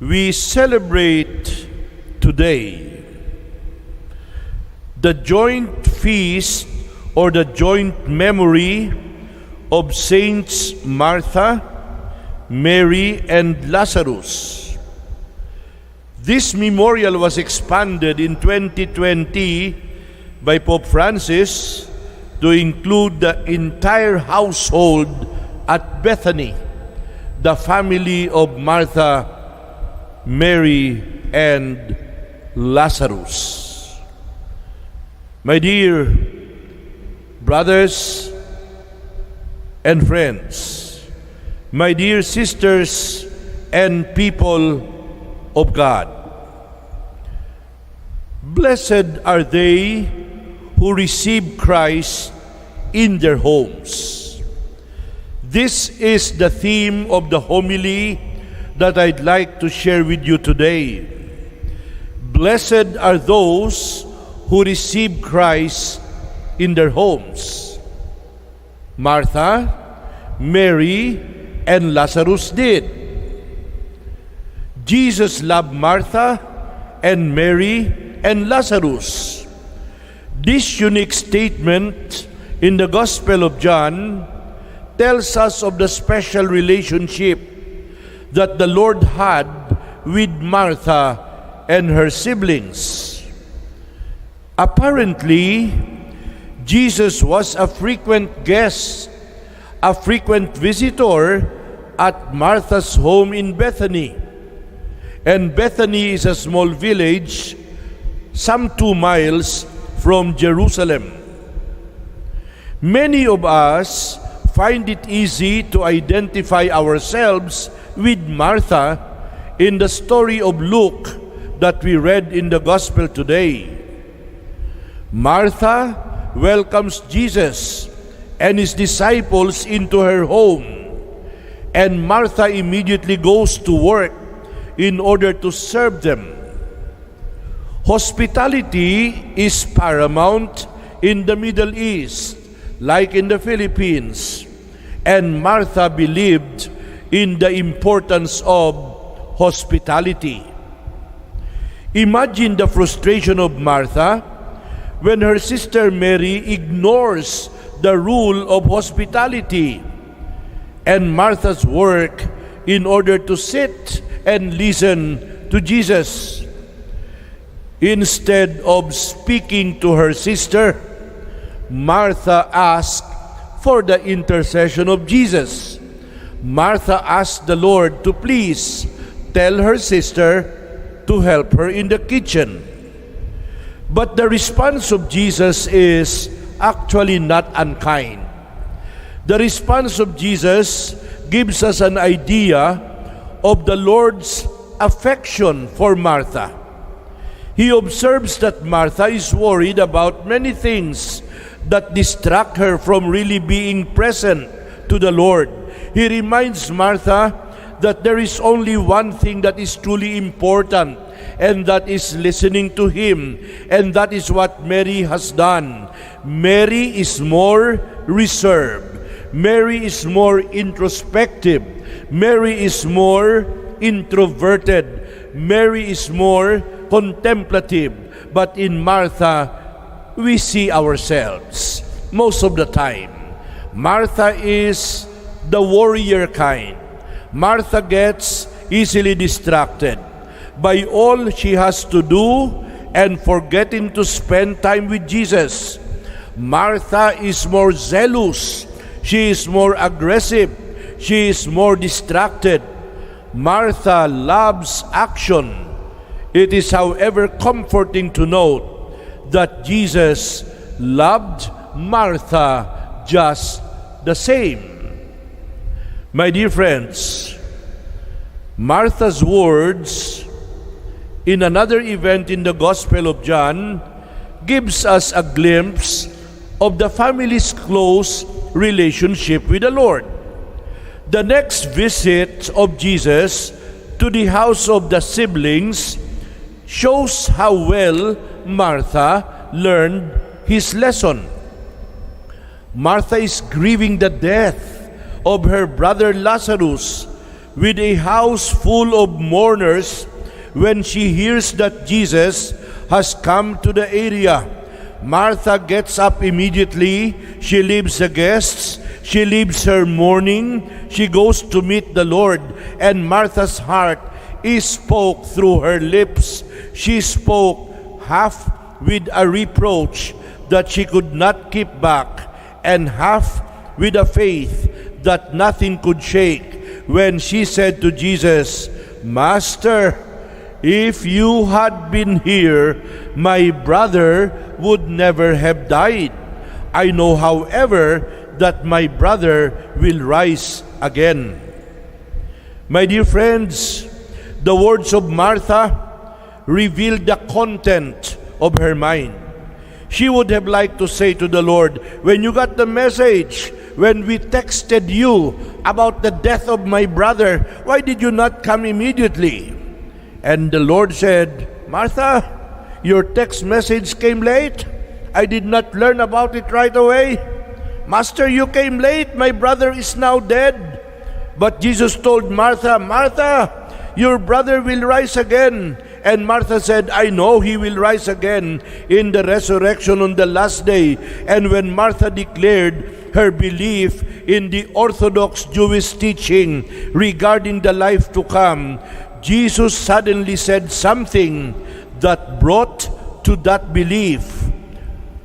we celebrate today the joint feast or the joint memory of Saints Martha, Mary, and Lazarus. This memorial was expanded in 2020 by Pope Francis to include the entire household at Bethany, the family of Martha, Mary, and Lazarus. My dear brothers and friends, my dear sisters and people of God, blessed are they who receive Christ in their homes. This is the theme of the homily that I'd like to share with you today. Blessed are those who receive Christ in their homes. Martha, Mary, and Lazarus did. Jesus loved Martha and Mary and Lazarus. This unique statement in the Gospel of John tells us of the special relationship that the Lord had with Martha and her siblings. Apparently, Jesus was a frequent guest, a frequent visitor at Martha's home in Bethany. And Bethany is a small village, some 2 miles from Jerusalem. Many of us find it easy to identify ourselves with Martha in the story of Luke that we read in the Gospel today. Martha welcomes Jesus and his disciples into her home, and Martha immediately goes to work in order to serve them. Hospitality is paramount in the Middle East, like in the Philippines, and Martha believed in the importance of hospitality. Imagine the frustration of Martha when her sister Mary ignores the rule of hospitality, and Martha's work in order to sit and listen to Jesus. Instead of speaking to her sister, Martha asked for the intercession of Jesus. Martha asked the Lord to please tell her sister to help her in the kitchen. But the response of Jesus is actually not unkind. The response of Jesus gives us an idea of the Lord's affection for Martha. He observes that Martha is worried about many things that distract her from really being present to the Lord. He reminds Martha that there is only one thing that is truly important, and that is listening to Him. And that is what Mary has done. Mary is more reserved. Mary is more introspective. Mary is more introverted. Mary is more contemplative. But in Martha, we see ourselves most of the time. Martha is the warrior kind. Martha gets easily distracted by all she has to do and forgetting to spend time with Jesus. Martha is more zealous. She is more aggressive. She is more distracted. Martha loves action. It is, however, comforting to note that Jesus loved Martha just the same. My dear friends, Martha's words in another event in the Gospel of John gives us a glimpse of the family's close relationship with the Lord. The next visit of Jesus to the house of the siblings shows how well Martha learned his lesson. Martha is grieving the death of her brother Lazarus with a house full of mourners when she hears that Jesus has come to the area. Martha gets up immediately. She leaves the guests. She leaves her mourning. She goes to meet the Lord. And Martha's heart spoke through her lips. She spoke half with a reproach that she could not keep back, and half with a faith that nothing could shake, when she said to Jesus, "Master, if you had been here, my brother would never have died. I know, however, that my brother will rise again." My dear friends, the words of Martha revealed the content of her mind. She would have liked to say to the Lord, "When you got the message, when we texted you about the death of my brother, why did you not come immediately?" And the Lord said, "Martha, your text message came late. I did not learn about it right away. Master, you came late. My brother is now dead." But Jesus told Martha, "Martha, your brother will rise again." And Martha said, "I know he will rise again in the resurrection on the last day." And when Martha declared her belief in the Orthodox Jewish teaching regarding the life to come, Jesus suddenly said something that brought to that belief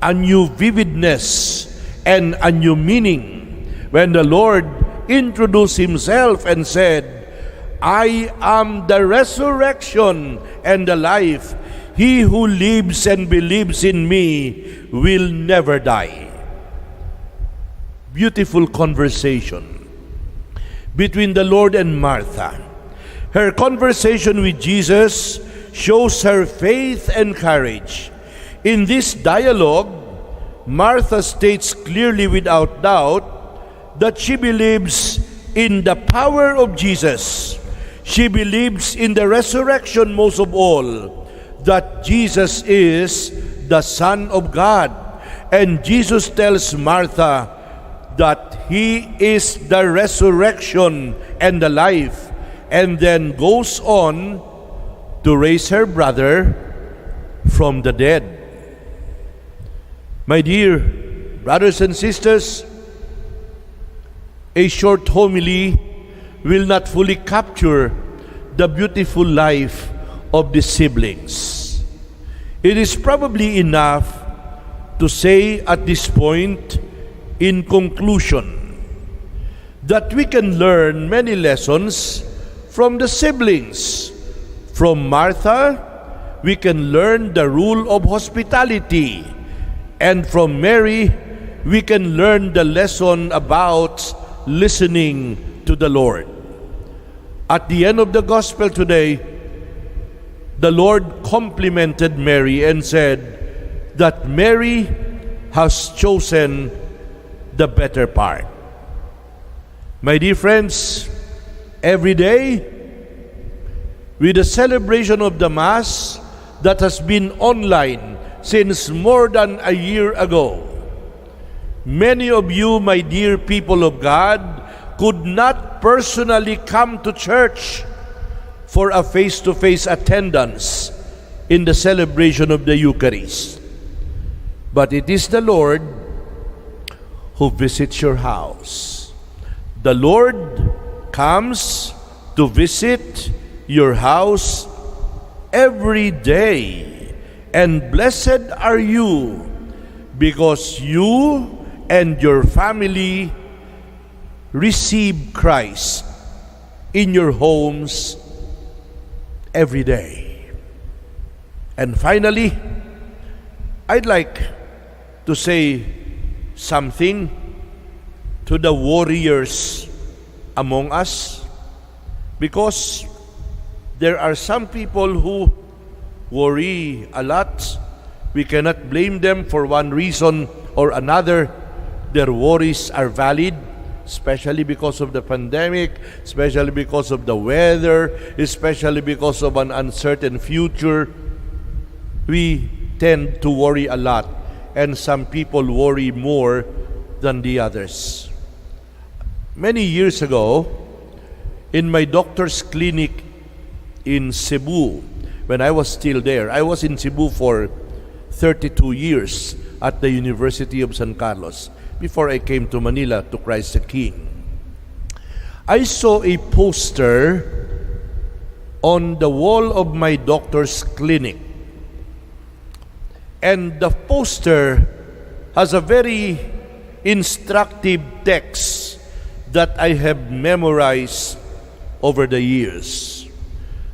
a new vividness and a new meaning. When the Lord introduced himself and said, "I am the resurrection and the life. He who lives and believes in me will never die." Beautiful conversation between the Lord and Martha. Her conversation with Jesus shows her faith and courage. In this dialogue, Martha states clearly without doubt that she believes in the power of Jesus. She believes in the resurrection most of all, that Jesus is the Son of God. And Jesus tells Martha that He is the resurrection and the life, and then goes on to raise her brother from the dead. My dear brothers and sisters, a short homily will not fully capture the beautiful life of the siblings. It is probably enough to say at this point, in conclusion, that we can learn many lessons from the siblings. From Martha, we can learn the rule of hospitality. And from Mary, we can learn the lesson about listening to the Lord. At the end of the gospel today, the Lord complimented Mary and said that Mary has chosen the better part. My dear friends, every day, with the celebration of the Mass that has been online since more than a year ago, many of you, my dear people of God, could not personally come to church for a face-to-face attendance in the celebration of the Eucharist. But it is the Lord who visits your house. The Lord comes to visit your house every day. And blessed are you, because you and your family receive Christ in your homes every day. And finally, I'd like to say something to the warriors among us, because there are some people who worry a lot. We cannot blame them for one reason or another. Their worries are valid, especially because of the pandemic, especially because of the weather, especially because of an uncertain future. We tend to worry a lot, and some people worry more than the others. Many years ago, In my doctor's clinic in Cebu, when I was still there, I was in Cebu for 32 years at the University of San Carlos before I came to Manila to Christ the King. I saw a poster on the wall of my doctor's clinic. And the poster has a very instructive text that I have memorized over the years.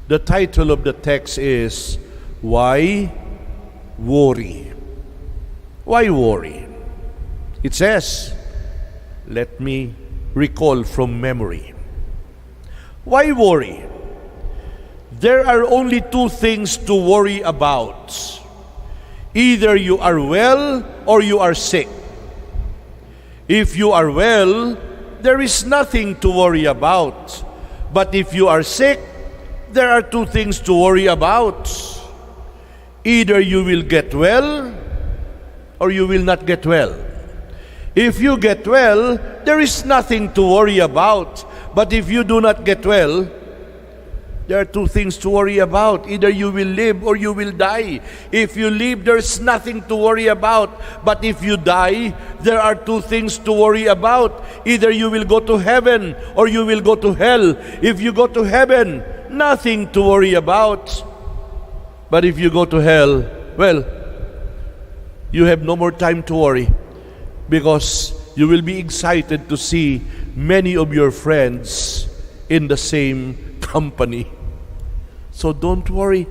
The title of the text is, Why Worry? Why worry? It says, let me recall from memory. Why worry? There are only two things to worry about. Either you are well or you are sick. If you are well, there is nothing to worry about. But if you are sick, there are two things to worry about. Either you will get well or you will not get well. If you get well, there is nothing to worry about. But if you do not get well, there are two things to worry about. Either you will live or you will die. If you live, there's nothing to worry about. But if you die, there are two things to worry about. Either you will go to heaven or you will go to hell. If you go to heaven, nothing to worry about. But if you go to hell, well, you have no more time to worry, because you will be excited to see many of your friends in the same company. So don't worry.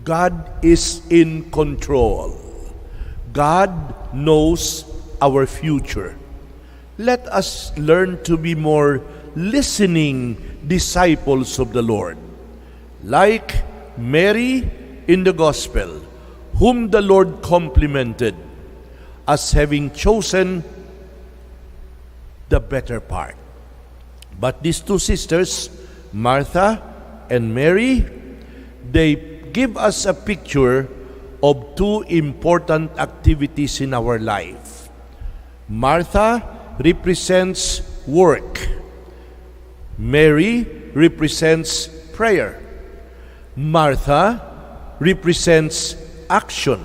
God is in control. God knows our future. Let us learn to be more listening disciples of the Lord. Like Mary in the Gospel, whom the Lord complimented as having chosen the better part. But these two sisters, Martha and Mary, they give us a picture of two important activities in our life. Martha represents work. Mary represents prayer. Martha represents action.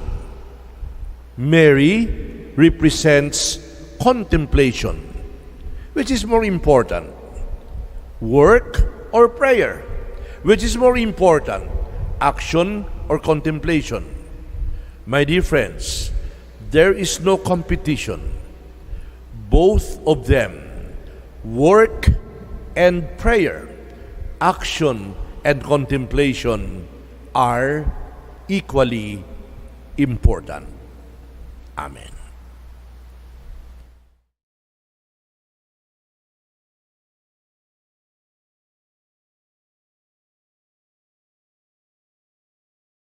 Mary represents contemplation. Which is more important? Work or prayer? Which is more important? Action or contemplation? My dear friends, there is no competition. Both of them, work and prayer, action and contemplation, are equally important. Amen.